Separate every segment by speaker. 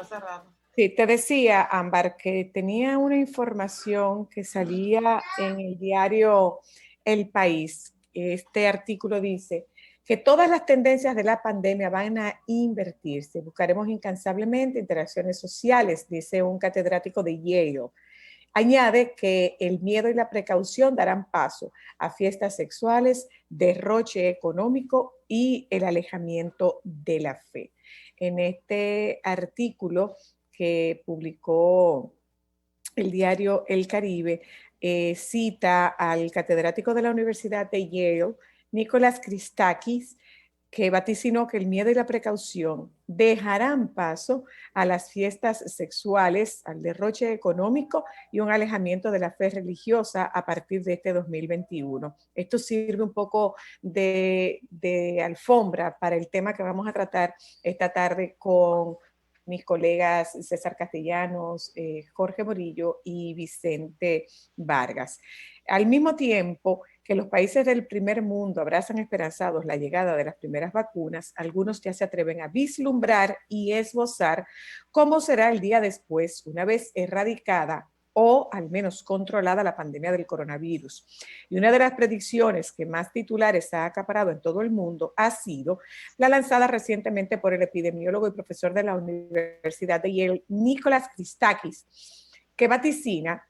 Speaker 1: está cerrado.
Speaker 2: Sí, te decía, Ámbar, que tenía una información que salía en el diario El País. Este artículo dice que todas las tendencias de la pandemia van a invertirse. Buscaremos incansablemente interacciones sociales, dice un catedrático de Yale. Añade que el miedo y la precaución darán paso a fiestas sexuales, derroche económico y el alejamiento de la fe. En este artículo que publicó el diario El Caribe, cita al catedrático de la Universidad de Yale, Nicholas Christakis, que vaticinó que el miedo y la precaución dejarán paso a las fiestas sexuales, al derroche económico y un alejamiento de la fe religiosa a partir de este 2021. Esto sirve un poco de alfombra para el tema que vamos a tratar esta tarde con mis colegas César Castellanos, Jorge Morillo y Vicente Vargas. Al mismo tiempo que los países del primer mundo abrazan esperanzados la llegada de las primeras vacunas, algunos ya se atreven a vislumbrar y esbozar cómo será el día después, una vez erradicada o al menos controlada la pandemia del coronavirus. Y una de las predicciones que más titulares ha acaparado en todo el mundo ha sido la lanzada recientemente por el epidemiólogo y profesor de la Universidad de Yale, Nicholas Christakis, que vaticina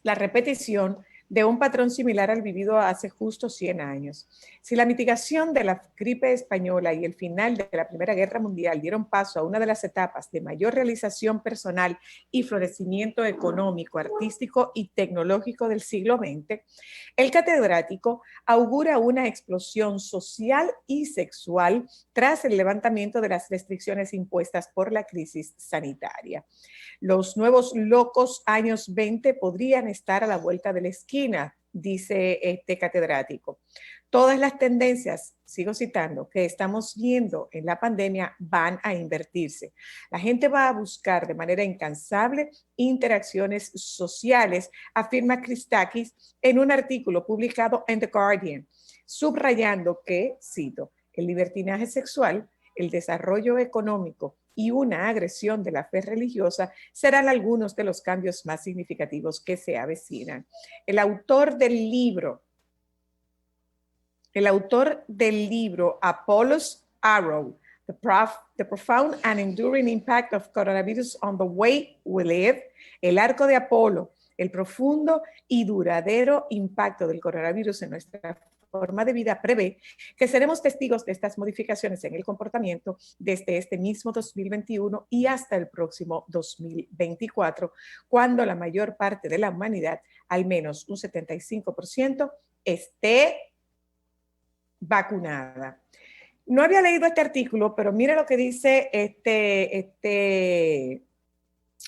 Speaker 2: la repetición de un patrón similar al vivido hace justo 100 años. Si la mitigación de la gripe española y el final de la Primera Guerra Mundial dieron paso a una de las etapas de mayor realización personal y florecimiento económico, artístico y tecnológico del siglo XX, el catedrático augura una explosión social y sexual tras el levantamiento de las restricciones impuestas por la crisis sanitaria. Los nuevos locos años 20 podrían estar a la vuelta de la esquina, dice este catedrático. Todas las tendencias, sigo citando, que estamos viendo en la pandemia van a invertirse. La gente va a buscar de manera incansable interacciones sociales, afirma Christakis en un artículo publicado en The Guardian, subrayando que, cito, el libertinaje sexual, el desarrollo económico y una agresión de la fe religiosa serán algunos de los cambios más significativos que se avecinan. El autor del libro, Apollo's Arrow, the Profound and Enduring Impact of Coronavirus on the Way We Live, el arco de Apolo, el profundo y duradero impacto del coronavirus en nuestra forma de vida, prevé que seremos testigos de estas modificaciones en el comportamiento desde este mismo 2021 y hasta el próximo 2024, cuando la mayor parte de la humanidad, al menos un 75%, esté vacunada. No había leído este artículo, pero mire lo que dice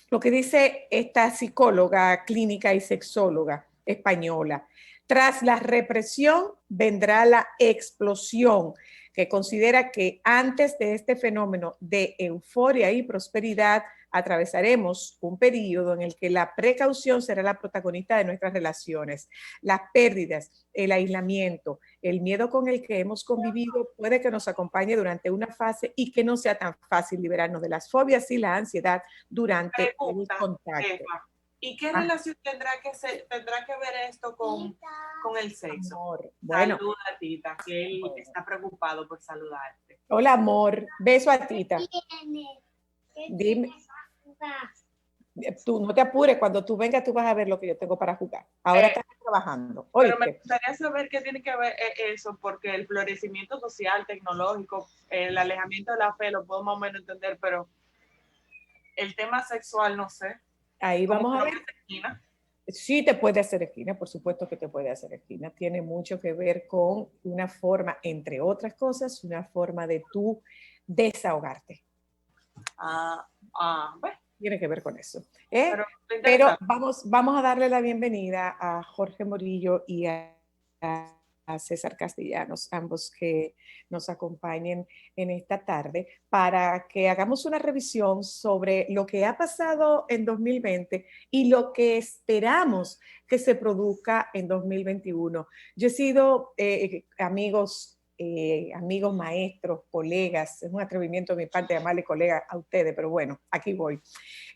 Speaker 2: lo que dice esta psicóloga clínica y sexóloga española. Tras la represión vendrá la explosión, que considera que antes de este fenómeno de euforia y prosperidad atravesaremos un periodo en el que la precaución será la protagonista de nuestras relaciones. Las pérdidas, el aislamiento, el miedo con el que hemos convivido puede que nos acompañe durante una fase y que no sea tan fácil liberarnos de las fobias y la ansiedad durante el contacto.
Speaker 1: Eva, ¿y qué relación tendrá que ver esto con el sexo?
Speaker 2: Amor. Bueno.
Speaker 1: Saluda a Tita, que él está preocupado por saludarte.
Speaker 2: Hola, amor. Beso a Tita. Dime. Tú no te apures, cuando tú vengas tú vas a ver lo que yo tengo para jugar. Ahora estás trabajando. ¿Oíste?
Speaker 1: Pero me gustaría saber qué tiene que ver eso, porque el florecimiento social, tecnológico, el alejamiento de la fe, lo puedo más o menos entender, pero el tema sexual, no sé.
Speaker 2: Ahí vamos a ver. Sí te puede hacer esquina, por supuesto que te puede hacer esquina. Tiene mucho que ver con una forma, entre otras cosas, una forma de tú desahogarte.
Speaker 1: Bueno.
Speaker 2: Tiene que ver con eso. Pero vamos a darle la bienvenida a Jorge Morillo y a César Castellanos, ambos que nos acompañen en esta tarde, para que hagamos una revisión sobre lo que ha pasado en 2020 y lo que esperamos que se produzca en 2021. Yo he sido, amigos, amigos maestros, colegas, es un atrevimiento de mi parte llamarle colega a ustedes, pero bueno, aquí voy.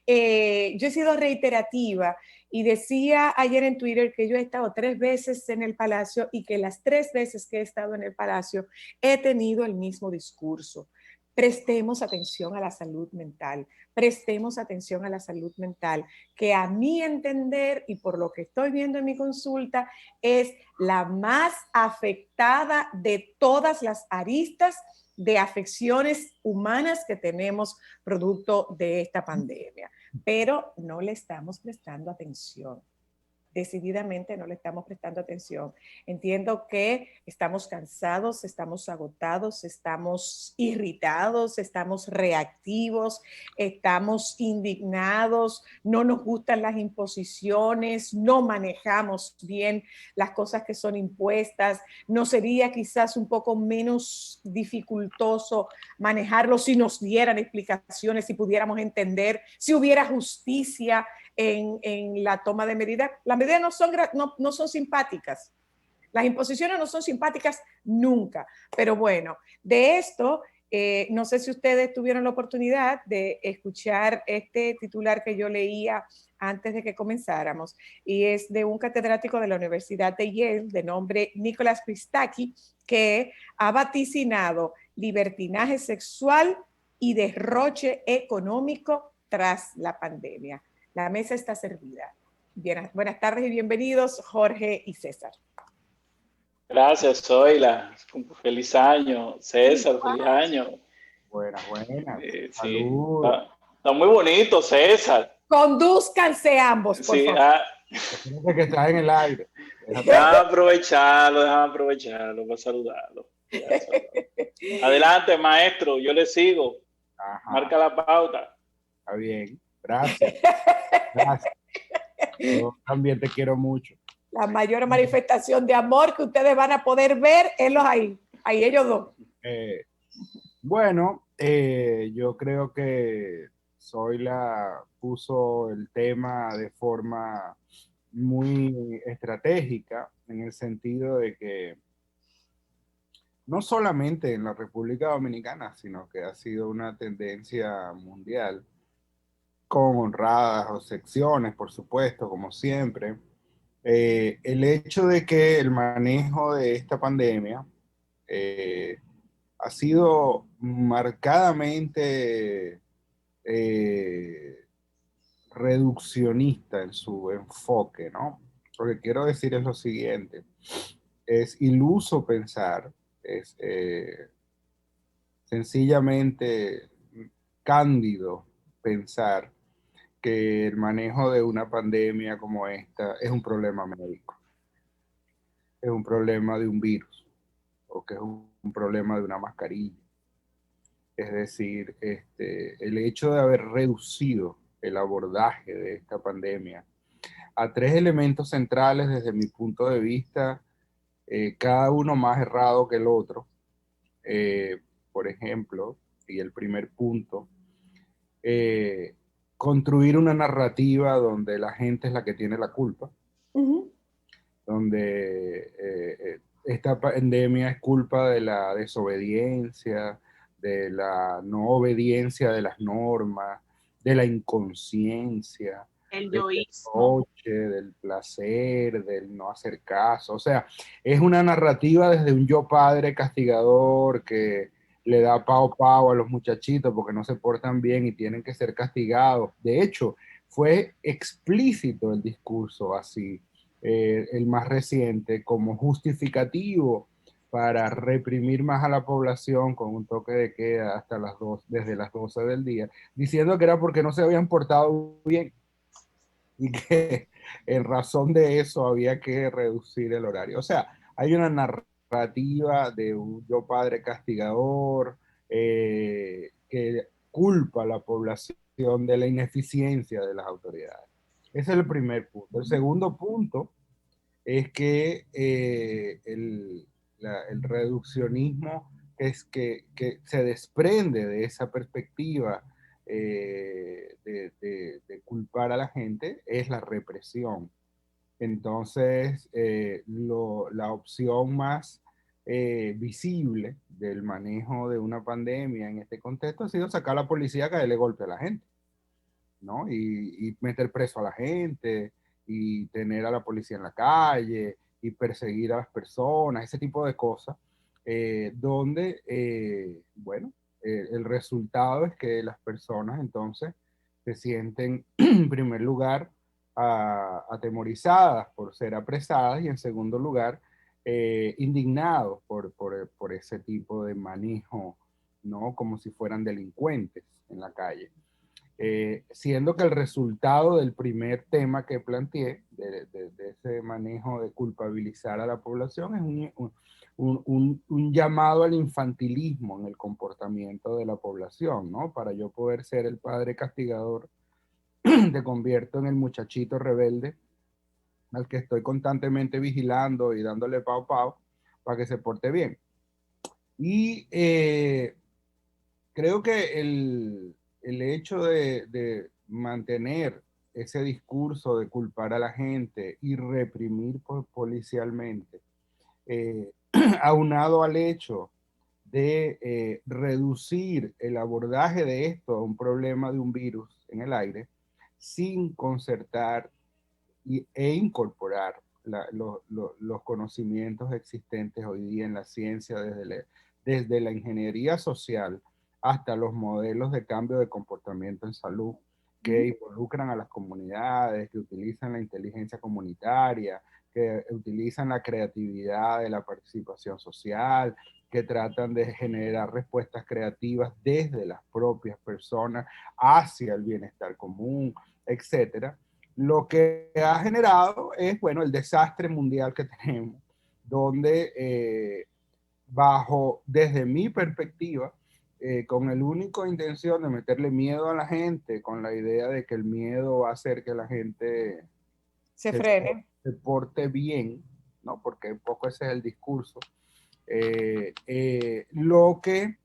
Speaker 2: Yo he sido reiterativa y decía ayer en Twitter que yo he estado 3 veces en el Palacio y que las 3 veces que he estado en el Palacio he tenido el mismo discurso. Prestemos atención a la salud mental, prestemos atención a la salud mental, que a mi entender y por lo que estoy viendo en mi consulta es la más afectada de todas las aristas de afecciones humanas que tenemos producto de esta pandemia, pero no le estamos prestando atención. Decididamente no le estamos prestando atención. Entiendo que estamos cansados, estamos agotados, estamos irritados, estamos reactivos, estamos indignados, no nos gustan las imposiciones, no manejamos bien las cosas que son impuestas. ¿No sería quizás un poco menos dificultoso manejarlo si nos dieran explicaciones, si pudiéramos entender, si hubiera justicia en la toma de medidas? Las medidas no son simpáticas. Las imposiciones no son simpáticas nunca. Pero bueno, de esto, no sé si ustedes tuvieron la oportunidad de escuchar este titular que yo leía antes de que comenzáramos, y es de un catedrático de la Universidad de Yale de nombre Nicholas Christakis, que ha vaticinado libertinaje sexual y derroche económico tras la pandemia. La mesa está servida. Bien, buenas tardes y bienvenidos, Jorge y César.
Speaker 3: Gracias, Zoila. Feliz año. César, feliz año.
Speaker 4: Buenas.
Speaker 3: Sí. Está muy bonito, César.
Speaker 2: Condúzcanse ambos, por favor.
Speaker 4: Fíjate que estás en el aire.
Speaker 3: Déjame aprovecharlo para saludarlo. Adelante, maestro, yo le sigo. Ajá. Marca la pauta.
Speaker 4: Está bien, gracias. Yo también te quiero mucho.
Speaker 2: La mayor manifestación de amor que ustedes van a poder ver es los ahí ellos dos.
Speaker 4: Bueno, yo creo que Zoila puso el tema de forma muy estratégica, en el sentido de que no solamente en la República Dominicana, sino que ha sido una tendencia mundial, con honradas excepciones, por supuesto, como siempre. El hecho de que el manejo de esta pandemia ha sido marcadamente reduccionista en su enfoque, ¿no? Lo que quiero decir es lo siguiente: es iluso pensar, es sencillamente cándido pensar que el manejo de una pandemia como esta es un problema médico, es un problema de un virus, o que es un problema de una mascarilla. Es decir, el hecho de haber reducido el abordaje de esta pandemia a 3 elementos centrales desde mi punto de vista, cada uno más errado que el otro. Por ejemplo, y el primer punto, construir una narrativa donde la gente es la que tiene la culpa, donde esta pandemia es culpa de la desobediencia, de la no obediencia de las normas, de la inconsciencia,
Speaker 1: el yoísmo,
Speaker 4: del placer, del no hacer caso. O sea, es una narrativa desde un yo padre castigador que le da pao a los muchachitos porque no se portan bien y tienen que ser castigados. De hecho, fue explícito el discurso así, el más reciente, como justificativo para reprimir más a la población con un toque de queda hasta desde las 12 del día, diciendo que era porque no se habían portado bien y que en razón de eso había que reducir el horario. O sea, hay una narrativa de un yo padre castigador que culpa a la población de la ineficiencia de las autoridades. Ese es el primer punto. El segundo punto es que el reduccionismo es que se desprende de esa perspectiva de culpar a la gente, es la represión. Entonces, la opción más visible del manejo de una pandemia en este contexto ha sido sacar a la policía que dé golpe a la gente, ¿no? Y meter preso a la gente, y tener a la policía en la calle, y perseguir a las personas, ese tipo de cosas, donde, bueno, el resultado es que las personas entonces se sienten, en primer lugar, atemorizadas por ser apresadas y en segundo lugar, indignados por ese tipo de manejo, ¿no? Como si fueran delincuentes en la calle. Siendo que el resultado del primer tema que planteé, de ese manejo de culpabilizar a la población, es un llamado al infantilismo en el comportamiento de la población, ¿no? Para yo poder ser el padre castigador, te convierto en el muchachito rebelde al que estoy constantemente vigilando y dándole pau pau para que se porte bien. Y creo que el hecho de mantener ese discurso de culpar a la gente y reprimir policialmente, aunado al hecho de reducir el abordaje de esto a un problema de un virus en el aire, sin concertar e incorporar los conocimientos existentes hoy día en la ciencia, desde la ingeniería social hasta los modelos de cambio de comportamiento en salud que involucran a las comunidades, que utilizan la inteligencia comunitaria, que utilizan la creatividad de la participación social, que tratan de generar respuestas creativas desde las propias personas hacia el bienestar común, etcétera. Lo que ha generado es, bueno, el desastre mundial que tenemos, donde desde mi perspectiva, con el único intención de meterle miedo a la gente, con la idea de que el miedo va a hacer que la gente
Speaker 2: se frene.
Speaker 4: se porte bien, ¿no? Porque un poco ese es el discurso. Lo que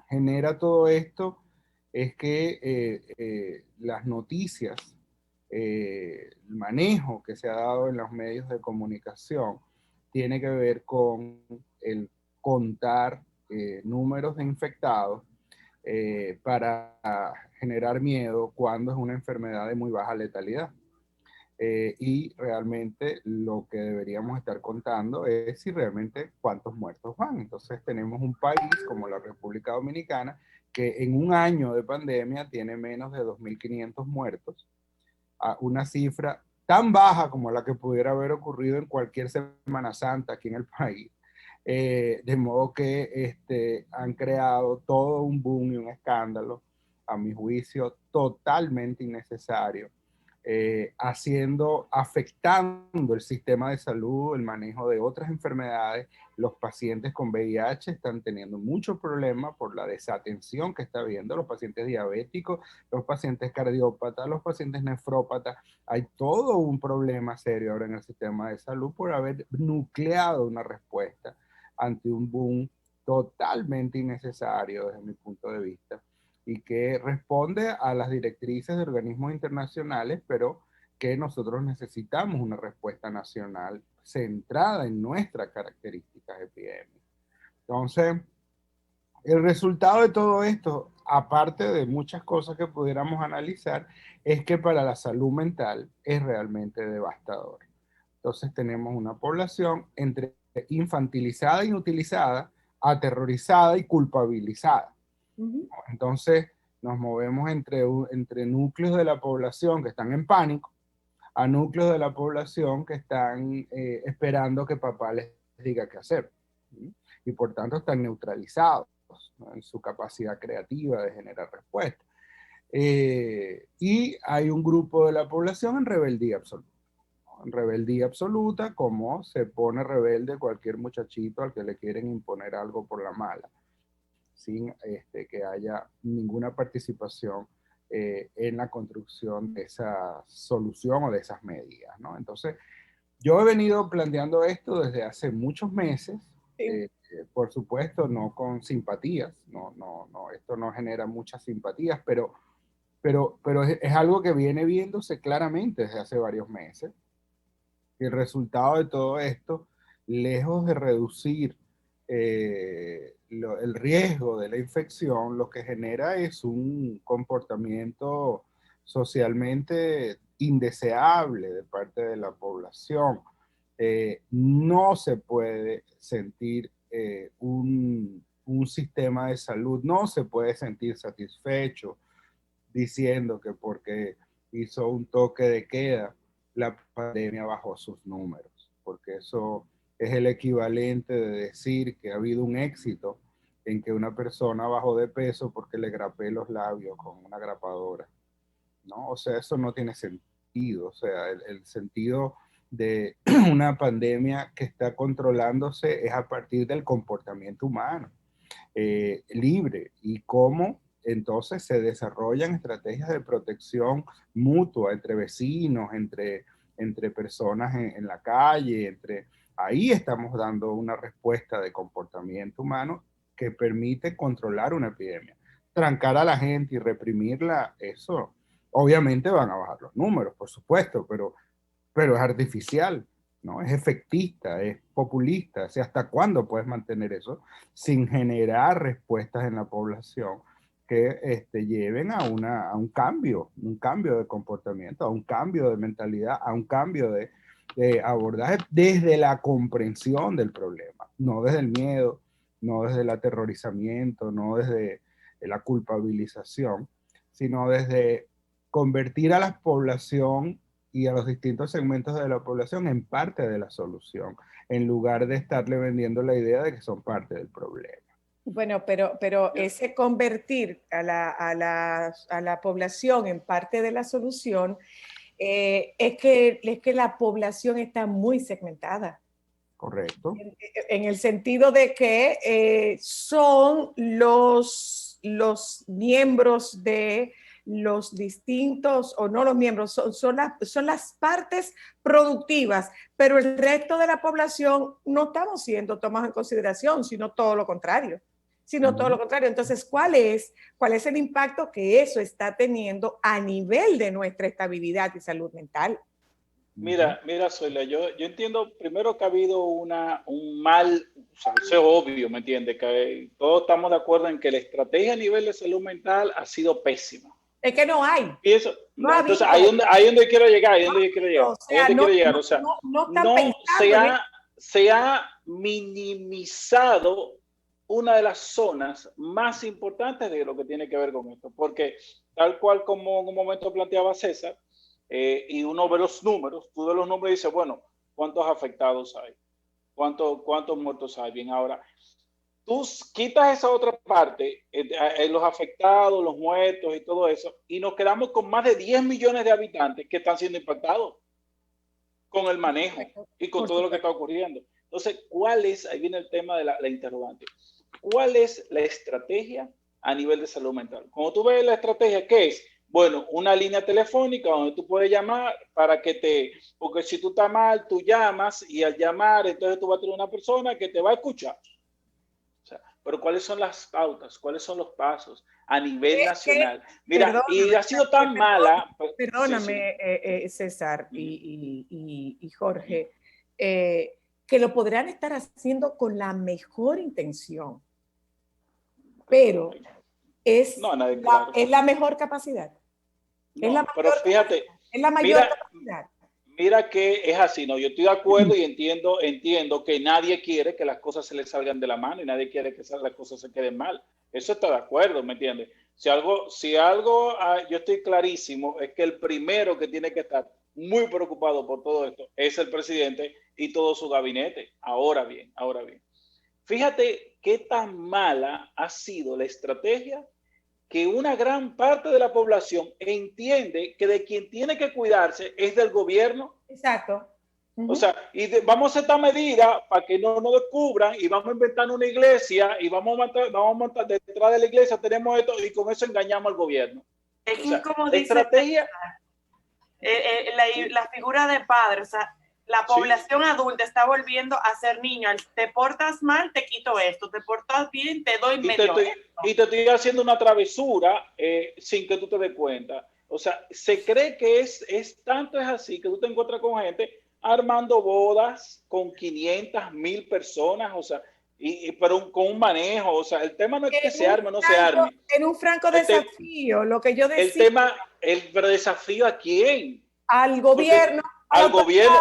Speaker 4: genera todo esto es que las noticias, el manejo que se ha dado en los medios de comunicación tiene que ver con el contar números de infectados para generar miedo cuando es una enfermedad de muy baja letalidad. Y realmente lo que deberíamos estar contando es si realmente cuántos muertos van. Entonces tenemos un país como la República Dominicana que en un año de pandemia tiene menos de 2.500 muertos, a una cifra tan baja como la que pudiera haber ocurrido en cualquier Semana Santa aquí en el país. De modo que han creado todo un boom y un escándalo, a mi juicio, totalmente innecesario, afectando el sistema de salud, el manejo de otras enfermedades. Los pacientes con VIH están teniendo muchos problemas por la desatención que está habiendo, los pacientes diabéticos, los pacientes cardiópatas, los pacientes nefrópatas. Hay todo un problema serio ahora en el sistema de salud por haber nucleado una respuesta ante un boom totalmente innecesario desde mi punto de vista, y que responde a las directrices de organismos internacionales, pero que nosotros necesitamos una respuesta nacional centrada en nuestras características epidémicas. Entonces, el resultado de todo esto, aparte de muchas cosas que pudiéramos analizar, es que para la salud mental es realmente devastador. Entonces tenemos una población entre infantilizada, inutilizada, aterrorizada y culpabilizada. Entonces nos movemos entre núcleos de la población que están en pánico a núcleos de la población que están esperando que papá les diga qué hacer. Y por tanto están neutralizados, ¿no?, en su capacidad creativa de generar respuestas. Y hay un grupo de la población en rebeldía absoluta. En rebeldía absoluta, como se pone rebelde cualquier muchachito al que le quieren imponer algo por la mala, sin que haya ninguna participación en la construcción de esa solución o de esas medidas, ¿no? Entonces, yo he venido planteando esto desde hace muchos meses, por supuesto, no con simpatías, esto no genera muchas simpatías, pero es algo que viene viéndose claramente desde hace varios meses. El resultado de todo esto lejos de reducir el riesgo de la infección, lo que genera es un comportamiento socialmente indeseable de parte de la población. No se puede sentir un sistema de salud, no se puede sentir satisfecho diciendo que porque hizo un toque de queda, la pandemia bajó sus números, porque eso es el equivalente de decir que ha habido un éxito en que una persona bajó de peso porque le grapé los labios con una grapadora, ¿no? O sea, eso no tiene sentido. O sea, el sentido de una pandemia que está controlándose es a partir del comportamiento humano, libre, y cómo entonces se desarrollan estrategias de protección mutua entre vecinos, entre personas en la calle, ahí estamos dando una respuesta de comportamiento humano que permite controlar una epidemia. Trancar a la gente y reprimirla, eso obviamente van a bajar los números, por supuesto, pero es artificial, ¿no? Es efectista, es populista. O sea, ¿hasta cuándo puedes mantener eso sin generar respuestas en la población que lleven a un cambio de comportamiento, a un cambio de mentalidad, a un cambio de abordaje desde la comprensión del problema, no desde el miedo, no desde el aterrorizamiento, no desde la culpabilización, sino desde convertir a la población y a los distintos segmentos de la población en parte de la solución, en lugar de estarle vendiendo la idea de que son parte del problema.
Speaker 2: Bueno, pero ese convertir a la población en parte de la solución es que la población está muy segmentada.
Speaker 4: Correcto.
Speaker 2: En el sentido de que son los miembros de los distintos, o no los miembros, son las partes productivas, pero el resto de la población no estamos siendo tomados en consideración, sino todo lo contrario. Entonces, ¿cuál es el impacto que eso está teniendo a nivel de nuestra estabilidad y salud mental?
Speaker 3: Mira, Zoila, yo entiendo primero que ha habido un mal, o sea, eso es obvio, ¿me entiendes? Que todos estamos de acuerdo en que la estrategia a nivel de salud mental ha sido pésima.
Speaker 2: Es que no hay.
Speaker 3: Y eso, entonces, ahí donde quiero llegar, se ha minimizado una de las zonas más importantes de lo que tiene que ver con esto, porque tal cual como en un momento planteaba César, y uno ve los números, tú ves los números y dices, bueno, ¿cuántos afectados hay? ¿Cuántos muertos hay? Bien, ahora, tú quitas esa otra parte, los afectados, los muertos y todo eso, y nos quedamos con más de 10 millones de habitantes que están siendo impactados con el manejo y con todo lo que está ocurriendo. Entonces, ahí viene el tema de la interrogante, ¿cuál es la estrategia a nivel de salud mental? Cuando tú ves la estrategia, ¿qué es? Bueno, una línea telefónica donde tú puedes llamar porque si tú estás mal, tú llamas y al llamar, entonces tú vas a tener una persona que te va a escuchar. O sea, pero ¿cuáles son las pautas? ¿Cuáles son los pasos a nivel nacional? Mira, y ha sido tan mala.
Speaker 2: Perdóname, César y Jorge, que lo podrán estar haciendo con la mejor intención, pero es la mejor capacidad.
Speaker 3: No, pero fíjate,
Speaker 2: es la mayor capacidad.
Speaker 3: Mira que es así, ¿no? Yo estoy de acuerdo y entiendo que nadie quiere que las cosas se le salgan de la mano y nadie quiere que las cosas se queden mal. Eso está de acuerdo, ¿me entiendes? Si algo yo estoy clarísimo, es que el primero que tiene que estar muy preocupado por todo esto es el presidente y todo su gabinete. Ahora bien, fíjate qué tan mala ha sido la estrategia que una gran parte de la población entiende que de quien tiene que cuidarse es del gobierno.
Speaker 2: Exacto.
Speaker 3: O sea, vamos a hacer esta medida para que no nos descubran y vamos a inventar una iglesia y vamos a montar detrás de la iglesia tenemos esto y con eso engañamos al gobierno.
Speaker 1: Es que como dice estrategia, la figura de padre, o sea, la población adulta está volviendo a ser niños. Te portas mal, te quito esto. Te portas bien, te doy medio.
Speaker 3: Y te estoy haciendo una travesura sin que tú te des cuenta. O sea, se cree que es tanto es así que tú te encuentras con gente armando bodas con 500, 1000 personas, o sea, pero con un manejo, o sea, el tema no es que se arme o no se arme.
Speaker 2: En un franco desafío, lo que yo decía.
Speaker 3: El tema, pero desafío ¿a quién?
Speaker 2: Al gobierno.
Speaker 3: Al gobierno,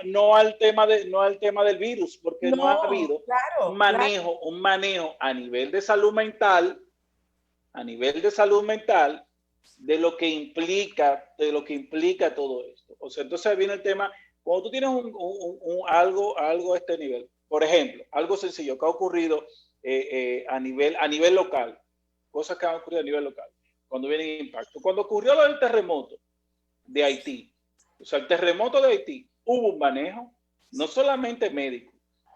Speaker 3: no al tema del virus, porque no ha habido un manejo a nivel de salud mental, de lo que implica todo esto. O sea, entonces viene el tema, cuando tú tienes algo a este nivel, por ejemplo, algo sencillo que ha ocurrido a nivel local, cosas que han ocurrido a nivel local, cuando viene impacto. Cuando ocurrió lo del terremoto de Haití, o sea, el terremoto de Haití, hubo un manejo, no solamente médico,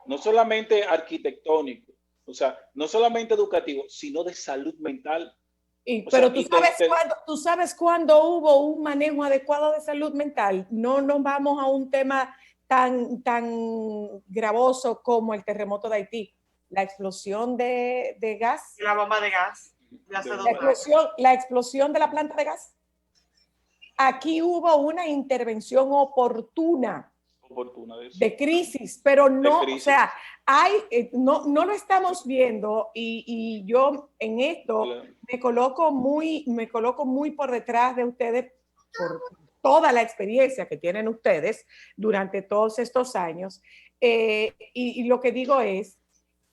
Speaker 3: no solamente arquitectónico, o sea, no solamente educativo, sino de salud mental.
Speaker 2: Pero tú sabes cuándo hubo un manejo adecuado de salud mental. No nos vamos a un tema tan gravoso como el terremoto de Haití. La explosión de gas.
Speaker 1: La bomba de gas.
Speaker 2: La explosión de la planta de gas. Aquí hubo una intervención oportuna de crisis, pero no, o sea, no lo estamos viendo y yo en esto me coloco muy por detrás de ustedes por toda la experiencia que tienen ustedes durante todos estos años. Y lo que digo es,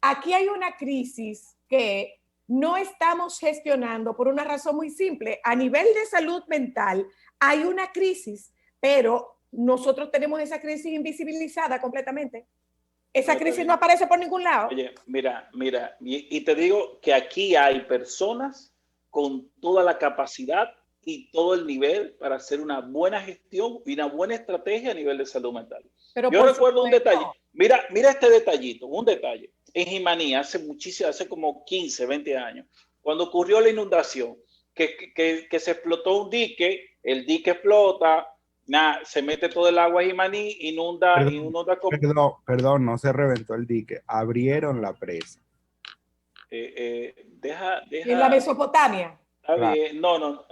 Speaker 2: aquí hay una crisis que no estamos gestionando por una razón muy simple. A nivel de salud mental hay una crisis, pero nosotros tenemos esa crisis invisibilizada completamente. Esa crisis no aparece por ningún lado.
Speaker 3: Oye, mira, y te digo que aquí hay personas con toda la capacidad y todo el nivel para hacer una buena gestión y una buena estrategia a nivel de salud mental.
Speaker 2: Pero
Speaker 3: yo recuerdo un detalle. Mira este detallito, un detalle. En Jimaní, hace como 15, 20 años, cuando ocurrió la inundación, que se explotó un dique, el dique explota, se mete todo el agua a Jimaní, inunda.
Speaker 4: Perdón, no se reventó el dique, abrieron la presa.
Speaker 2: ¿En la Mesopotamia?
Speaker 3: Está bien. No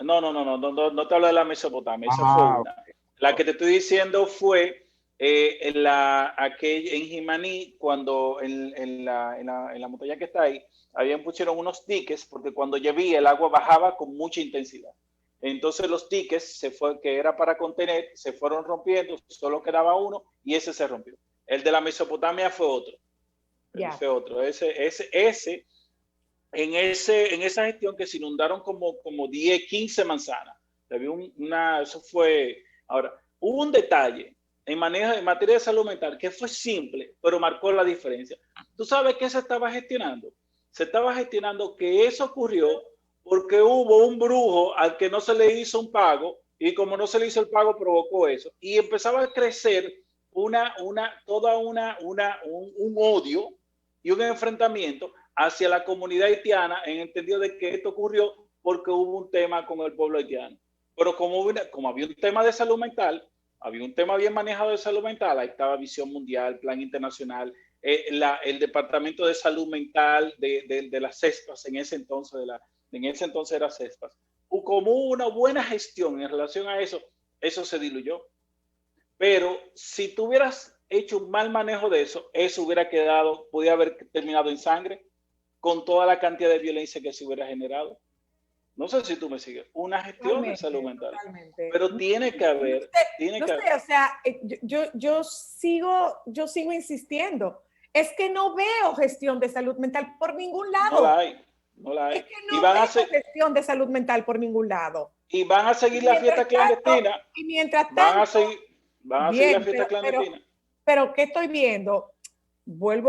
Speaker 3: te hablo de la Mesopotamia, esa fue una. La que te estoy diciendo fue en Jimaní, cuando en la montaña que está ahí, pusieron unos diques, porque cuando llovía el agua bajaba con mucha intensidad. Entonces los diques, que era para contener, se fueron rompiendo, solo quedaba uno y ese se rompió. El de la Mesopotamia fue otro. Fue otro. En esa gestión que se inundaron como 10, 15 manzanas. Eso fue. Ahora, hubo un detalle en materia de salud mental que fue simple, pero marcó la diferencia. ¿Tú sabes qué se estaba gestionando? Se estaba gestionando que eso ocurrió porque hubo un brujo al que no se le hizo un pago, y como no se le hizo el pago provocó eso, y empezaba a crecer un odio y un enfrentamiento hacia la comunidad haitiana, en el entendido de que esto ocurrió porque hubo un tema con el pueblo haitiano. Pero como había un tema de salud mental, había un tema bien manejado de salud mental, ahí estaba Visión Mundial, Plan Internacional, el Departamento de Salud Mental de las CESPAS, en ese entonces era CESPAS. Como hubo una buena gestión en relación a eso se diluyó. Pero si tú hubieras hecho un mal manejo de eso podía haber terminado en sangre, con toda la cantidad de violencia que se hubiera generado. No sé si tú me sigues. Una gestión de salud mental. Totalmente. Pero tiene que haber.
Speaker 2: O sea, yo sigo insistiendo. Es que no veo gestión de salud mental por ningún lado.
Speaker 3: No la hay.
Speaker 2: Es que no veo gestión de salud mental por ningún lado.
Speaker 3: Y van a seguir la fiesta clandestina.
Speaker 2: Y mientras tanto.
Speaker 3: Van a seguir la fiesta clandestina.
Speaker 2: Pero ¿qué estoy viendo? Voy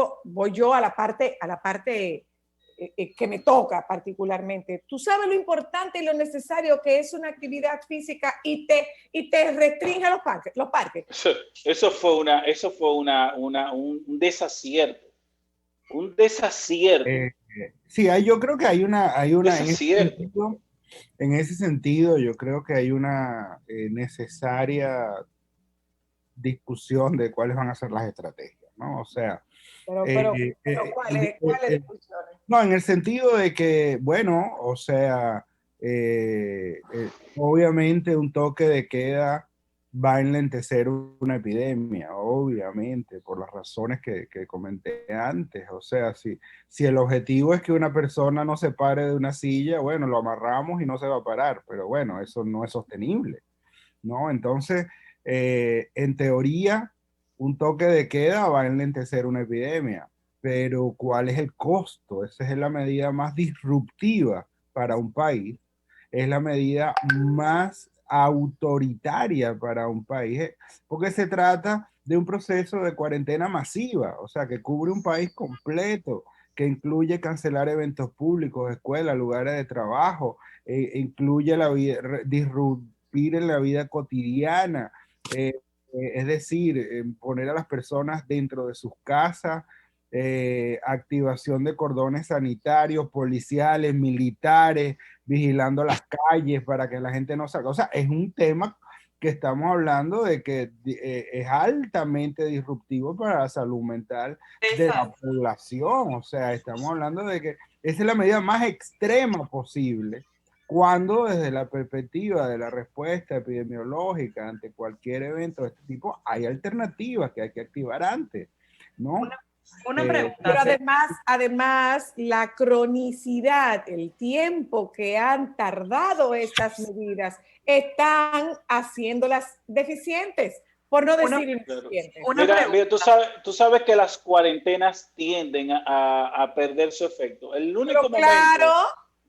Speaker 2: yo a la parte que me toca particularmente. Tú sabes lo importante y lo necesario que es una actividad física y te restringe los parques.
Speaker 3: Eso fue un desacierto. Un desacierto.
Speaker 4: Sí, yo creo que hay una en ese sentido, yo creo que hay una necesaria discusión de cuáles van a ser las estrategias, ¿no? O sea,
Speaker 2: ¿cuáles discusiones?
Speaker 4: No, en el sentido de que, bueno, o sea, obviamente un toque de queda va a enlentecer una epidemia, obviamente, por las razones que comenté antes. O sea, si el objetivo es que una persona no se pare de una silla, bueno, lo amarramos y no se va a parar, pero bueno, eso no es sostenible, ¿no? Entonces, en teoría, un toque de queda va a enlentecer una epidemia, pero ¿cuál es el costo? Esa es la medida más disruptiva para un país, es la medida más autoritaria para un país, porque se trata de un proceso de cuarentena masiva, o sea, que cubre un país completo, que incluye cancelar eventos públicos, escuelas, lugares de trabajo, incluye la vida, disrumpir en la vida cotidiana, es decir, poner a las personas dentro de sus casas, activación de cordones sanitarios, policiales, militares, vigilando las calles para que la gente no salga. O sea, es un tema que estamos hablando de que es altamente disruptivo para la salud mental de la población. O sea, estamos hablando de que esa es la medida más extrema posible, cuando desde la perspectiva de la respuesta epidemiológica ante cualquier evento de este tipo, hay alternativas que hay que activar antes, ¿no?
Speaker 1: Una pregunta.
Speaker 2: Pero además, la cronicidad, el tiempo que han tardado estas medidas, están haciéndolas deficientes, por no decir ineficientes.
Speaker 3: Mira, tú sabes que las cuarentenas tienden a perder su efecto. El único momento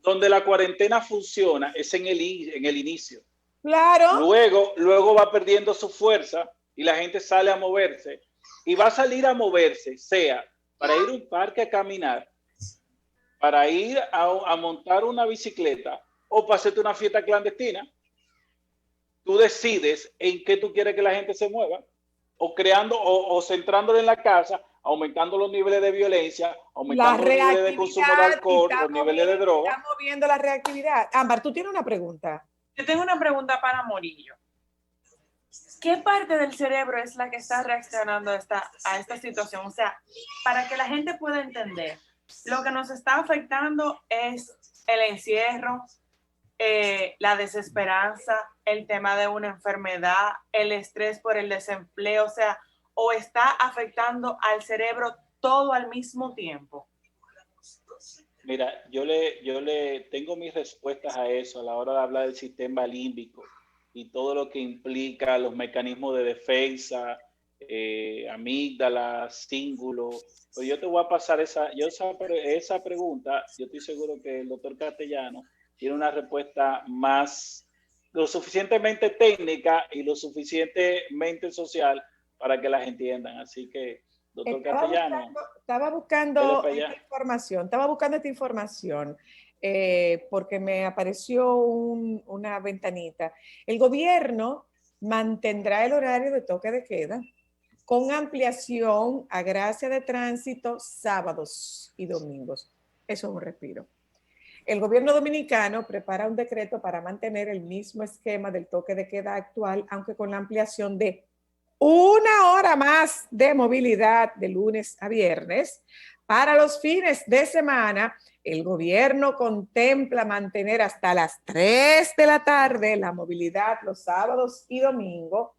Speaker 3: donde la cuarentena funciona es en el inicio.
Speaker 2: Claro.
Speaker 3: Luego va perdiendo su fuerza y la gente sale a moverse. Y va a salir a moverse, sea para ir a un parque a caminar, para ir a montar una bicicleta o para hacerte una fiesta clandestina. Tú decides en qué tú quieres que la gente se mueva, o creando o centrándolo en la casa, aumentando los niveles de violencia, aumentando los niveles de consumo de alcohol, los niveles de droga.
Speaker 2: Estamos viendo la reactividad. Ámbar, tú tienes una pregunta.
Speaker 1: Yo tengo una pregunta para Morillo. ¿Qué parte del cerebro es la que está reaccionando a esta situación? O sea, para que la gente pueda entender, lo que nos está afectando es el encierro, la desesperanza, el tema de una enfermedad, el estrés por el desempleo, o sea, o está afectando al cerebro todo al mismo tiempo.
Speaker 3: Mira, yo le tengo mis respuestas a eso a la hora de hablar del sistema límbico y todo lo que implica los mecanismos de defensa, amígdala, cíngulo. Pues yo te voy a pasar esa pregunta. Yo estoy seguro que el doctor Castellano tiene una respuesta lo suficientemente técnica y lo suficientemente social para que las entiendan. Así que, doctor Castellano.
Speaker 2: Estaba buscando esta información porque me apareció una ventanita. El gobierno mantendrá el horario de toque de queda con ampliación a gracia de tránsito sábados y domingos. Eso es un respiro. El gobierno dominicano prepara un decreto para mantener el mismo esquema del toque de queda actual, aunque con la ampliación de 1 hora más de movilidad de lunes a viernes. Para los fines de semana, el gobierno contempla mantener hasta las 3 de la tarde la movilidad los sábados y domingos.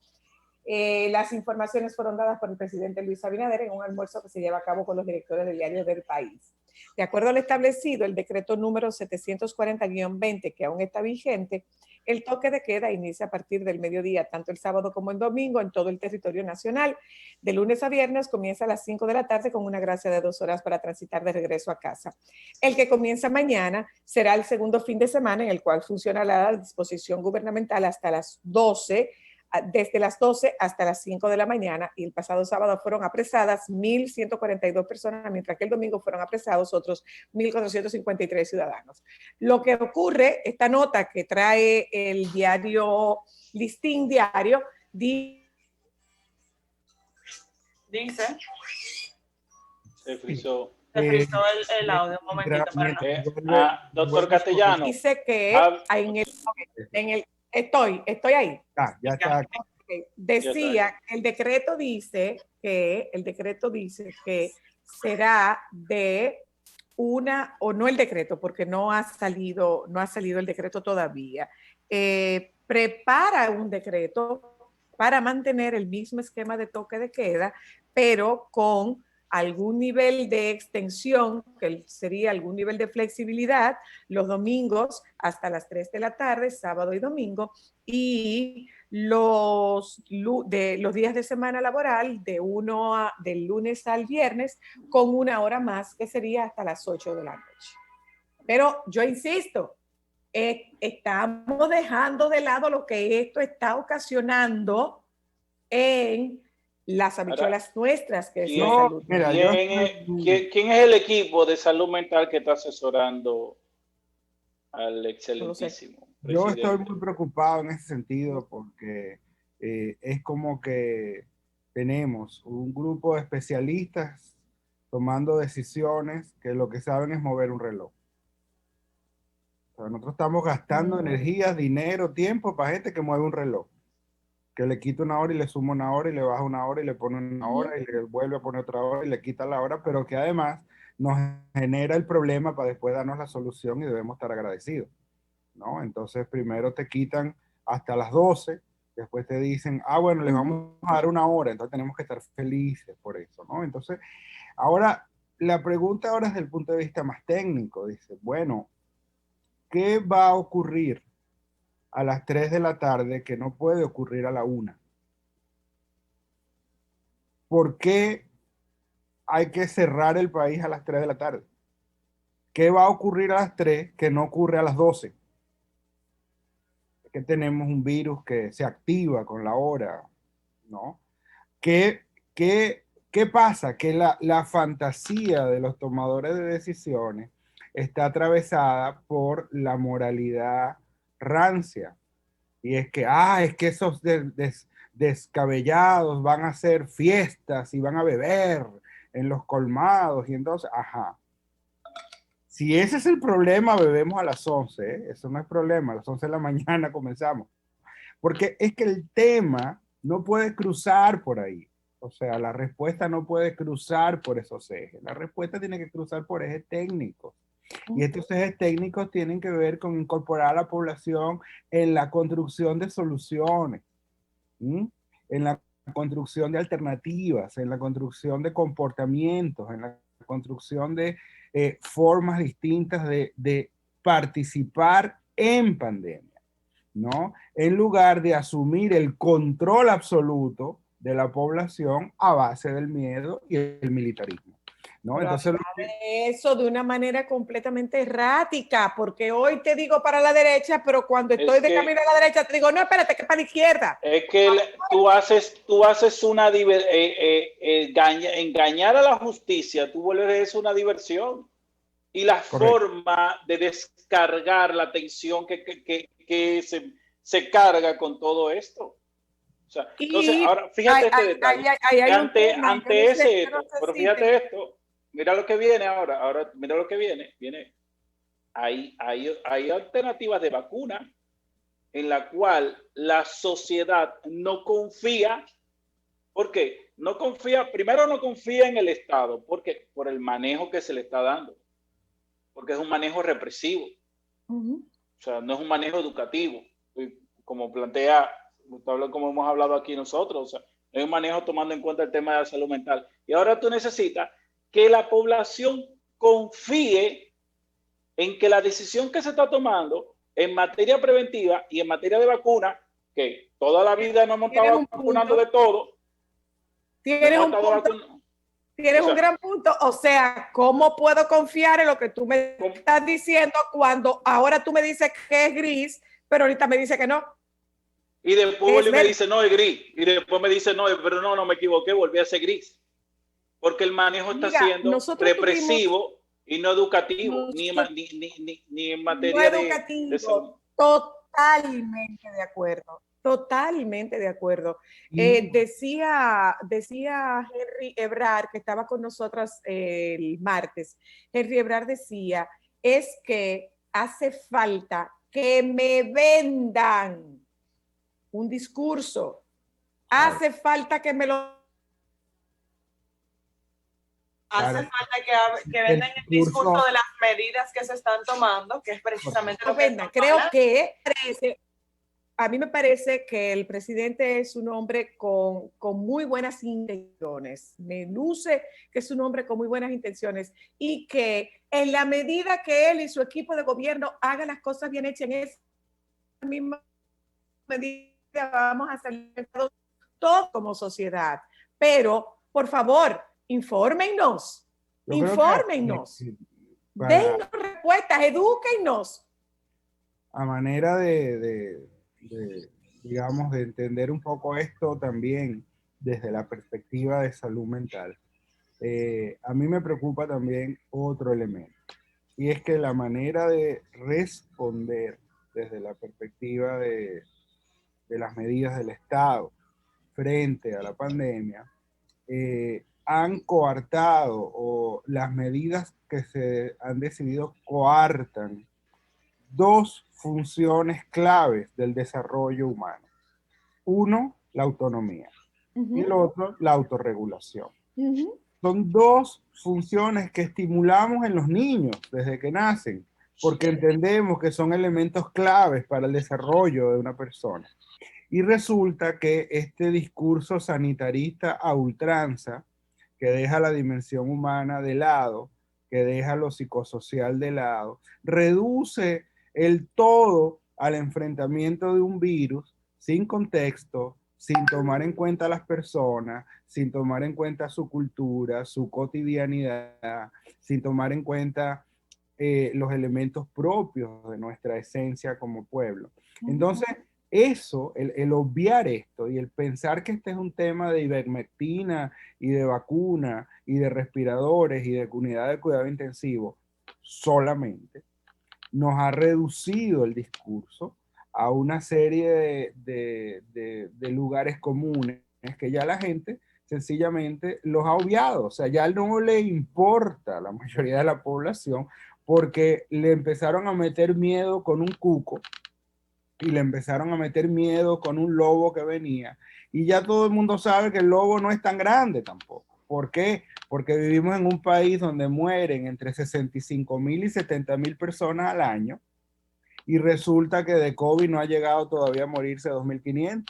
Speaker 2: Las informaciones fueron dadas por el presidente Luis Abinader en un almuerzo que se lleva a cabo con los directores de diarios del país. De acuerdo al establecido, el decreto número 740-20, que aún está vigente, el toque de queda inicia a partir del mediodía, tanto el sábado como el domingo, en todo el territorio nacional. De lunes a viernes comienza a las 5 de la tarde con una gracia de 2 horas para transitar de regreso a casa. El que comienza mañana será el segundo fin de semana en el cual funcionará la disposición gubernamental hasta las 12, desde las 12 hasta las 5 de la mañana, y el pasado sábado fueron apresadas 1.142 personas, mientras que el domingo fueron apresados otros 1.453 ciudadanos. Lo que ocurre, esta nota que trae el diario Listín Diario, dice...
Speaker 3: Se frizó.
Speaker 1: Se frizó el audio un momentito.
Speaker 3: Doctor Castellano.
Speaker 2: Dice que Estoy ahí.
Speaker 4: Ya está.
Speaker 2: Decía, el decreto dice que será de una, o no el decreto, porque no ha salido el decreto todavía. Prepara un decreto para mantener el mismo esquema de toque de queda, pero con algún nivel de extensión, que sería algún nivel de flexibilidad, los domingos hasta las 3 de la tarde, sábado y domingo, y los días de semana laboral del lunes al viernes con 1 hora más, que sería hasta las 8 de la noche. Pero yo insisto, estamos dejando de lado lo que esto está ocasionando en las habichuelas nuestras, que es la salud.
Speaker 4: Mira,
Speaker 3: ¿Quién es el equipo de salud mental que está asesorando al excelentísimo presidente?
Speaker 4: Yo estoy muy preocupado en ese sentido porque es como que tenemos un grupo de especialistas tomando decisiones que lo que saben es mover un reloj. O sea, nosotros estamos gastando energías, dinero, tiempo para gente que mueve un reloj, que le quita 1 hora y le suma 1 hora y le baja 1 hora y le pone 1 hora y le vuelve a poner otra hora y le quita la hora, pero que además nos genera el problema para después darnos la solución y debemos estar agradecidos, ¿no? Entonces primero te quitan hasta las 12, después te dicen, bueno, les vamos a dar 1 hora, entonces tenemos que estar felices por eso, ¿no? Entonces, ahora, la pregunta ahora es desde el punto de vista más técnico, dice, bueno, ¿qué va a ocurrir a las 3 de la tarde que no puede ocurrir a la 1? ¿Por qué hay que cerrar el país a las 3 de la tarde? ¿Qué va a ocurrir a las 3 que no ocurre a las 12? Que tenemos un virus que se activa con la hora, ¿no? ¿Qué pasa? Que la fantasía de los tomadores de decisiones está atravesada por la moralidad rancia. Y es que esos descabellados van a hacer fiestas y van a beber en los colmados. Y entonces, si ese es el problema, bebemos a las 11, ¿eh? Eso no es problema, a las 11 de la mañana comenzamos. Porque es que el tema no puede cruzar por ahí. O sea, la respuesta no puede cruzar por esos ejes. La respuesta tiene que cruzar por ejes técnicos. Y estos ejes técnicos tienen que ver con incorporar a la población en la construcción de soluciones, en la construcción de alternativas, en la construcción de comportamientos, en la construcción de formas distintas de participar en pandemia, ¿no? En lugar de asumir el control absoluto de la población a base del miedo y el militarismo, ¿no?
Speaker 2: Pero
Speaker 4: entonces
Speaker 2: eso de una manera completamente errática, porque hoy te digo para la derecha, pero cuando estoy de camino a la derecha te digo, no, espérate, que para la izquierda.
Speaker 3: Es que tú haces una engañar a la justicia, tú vuelves eso una diversión. Y la forma de descargar la tensión que se carga con todo esto. O sea, entonces, ahora fíjate este detalle. Ante ese hecho, pero fíjate esto, mira lo que viene ahora mira lo que viene. Hay alternativas de vacuna en la cual la sociedad no confía. ¿Por qué? Primero no confía en el Estado, porque por el manejo que se le está dando. Porque es un manejo represivo. O sea, no es un manejo educativo, como como hemos hablado aquí nosotros. O sea, es un manejo tomando en cuenta el tema de la salud mental. Y ahora tú necesitas que la población confíe en que la decisión que se está tomando en materia preventiva y en materia de vacuna, que toda la vida nos hemos estado vacunando de todo.
Speaker 2: Tienes un gran punto. O sea, ¿cómo puedo confiar en lo que tú me estás diciendo cuando ahora tú me dices que es gris, pero ahorita me dice que no?
Speaker 3: Y después me dice, no, es gris. Y después me dice, no, pero no me equivoqué, volví a ser gris. Porque el manejo está siendo represivo y no educativo, ni en materia de salud.
Speaker 2: Totalmente de acuerdo. Totalmente de acuerdo. Decía Henry Ebrard, que estaba con nosotras el martes. Henry Ebrard decía, es que hace falta que me vendan un discurso. Hace falta que me lo...
Speaker 1: Hace falta que vendan el discurso de las medidas que se están tomando, que es precisamente lo que
Speaker 2: vendan. Creo que a mí me parece que el presidente es un hombre con muy buenas intenciones. Me luce que es un hombre con muy buenas intenciones y que en la medida que él y su equipo de gobierno hagan las cosas bien hechas en esa misma medida, vamos a salir todos como sociedad. Pero, por favor, infórmennos,
Speaker 4: Yo creo
Speaker 2: infórmennos,
Speaker 4: para,
Speaker 2: dennos respuestas, edúquennos.
Speaker 4: a manera digamos, de entender un poco esto también desde la perspectiva de salud mental, a mí me preocupa también otro elemento, y es que la manera de responder desde la perspectiva de las medidas del Estado frente a la pandemia, han coartado, o las medidas que se han decidido coartan dos funciones claves del desarrollo humano. Uno, la autonomía, y el otro, la autorregulación. Son dos funciones que estimulamos en los niños desde que nacen, porque entendemos que son elementos claves para el desarrollo de una persona. Y resulta que este discurso sanitarista a ultranza, que deja la dimensión humana de lado, que deja lo psicosocial de lado, reduce el todo al enfrentamiento de un virus sin contexto, sin tomar en cuenta a las personas, sin tomar en cuenta su cultura, su cotidianidad, sin tomar en cuenta los elementos propios de nuestra esencia como pueblo. Entonces, eso, el obviar esto y el pensar que este es un tema de ivermectina y de vacuna y de respiradores y de unidad de cuidado intensivo solamente, nos ha reducido el discurso a una serie de lugares comunes que ya la gente sencillamente los ha obviado. O sea, ya no le importa a la mayoría de la población porque le empezaron a meter miedo con un cuco y le empezaron a meter miedo con un lobo que venía. Y ya todo el mundo sabe que el lobo no es tan grande tampoco. ¿Por qué? Porque vivimos en un país donde mueren entre 65,000 y 70,000 personas al año y resulta que de COVID no ha llegado todavía a morirse 2.500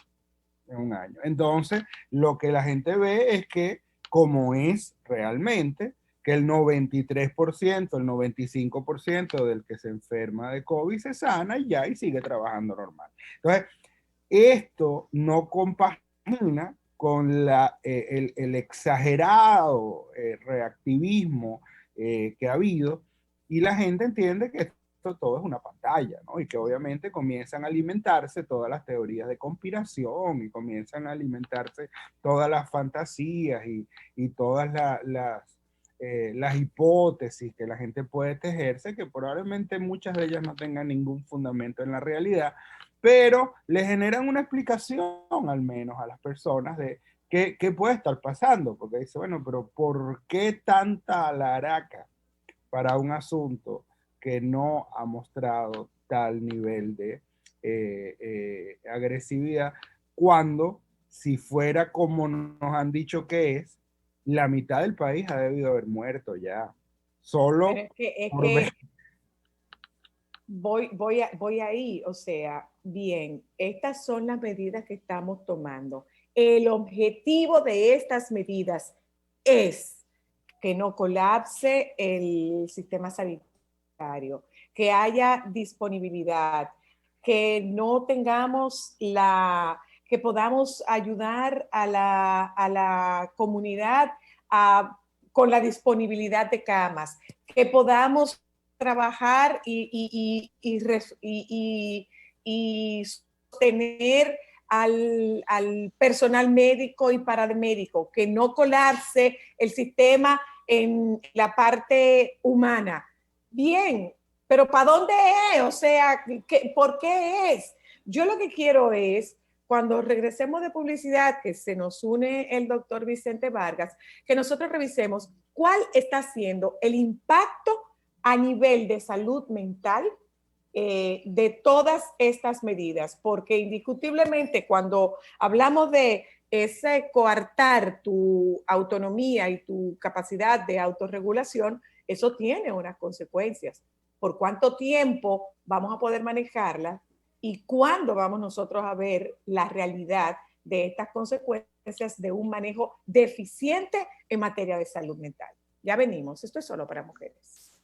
Speaker 4: en un año. Entonces, lo que la gente ve es que, como es realmente, que el 93%, el 95% del que se enferma de COVID se sana y ya y sigue trabajando normal. Entonces, esto no compagina con el exagerado reactivismo que ha habido, y la gente entiende que esto todo es una pantalla, ¿no? Y que obviamente comienzan a alimentarse todas las teorías de conspiración y comienzan a alimentarse todas las fantasías y todas las hipótesis que la gente puede tejerse, que probablemente muchas de ellas no tengan ningún fundamento en la realidad, pero le generan una explicación al menos a las personas de qué puede estar pasando, porque dice, bueno, pero ¿por qué tanta alaraca para un asunto que no ha mostrado tal nivel de agresividad, cuando, si fuera como nos han dicho que es, la mitad del país ha debido haber muerto ya? Solo
Speaker 2: Pero es
Speaker 4: por
Speaker 2: que
Speaker 4: ver.
Speaker 2: voy ahí, o sea, bien, estas son las medidas que estamos tomando. El objetivo de estas medidas es que no colapse el sistema sanitario, que haya disponibilidad, que no tengamos que podamos ayudar a la comunidad con la disponibilidad de camas, que podamos trabajar y sostener al personal médico y paramédico, que no colapse el sistema en la parte humana. Bien, pero ¿para dónde es? O sea, ¿por qué es? Yo lo que quiero es, cuando regresemos de publicidad, que se nos une el doctor Vicente Vargas, que nosotros revisemos cuál está siendo el impacto a nivel de salud mental de todas estas medidas, porque indiscutiblemente cuando hablamos de ese coartar tu autonomía y tu capacidad de autorregulación, eso tiene unas consecuencias. ¿Por cuánto tiempo vamos a poder manejarla? ¿Y cuándo vamos nosotros a ver la realidad de estas consecuencias de un manejo deficiente en materia de salud mental? Ya venimos, esto es solo para mujeres.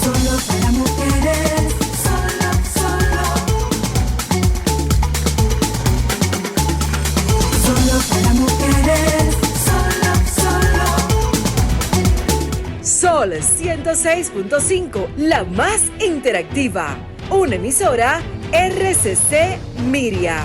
Speaker 5: Solo para mujeres, solo. Solo para mujeres, solo.
Speaker 6: Sol 106.5, la más interactiva. Una emisora RCC Miria.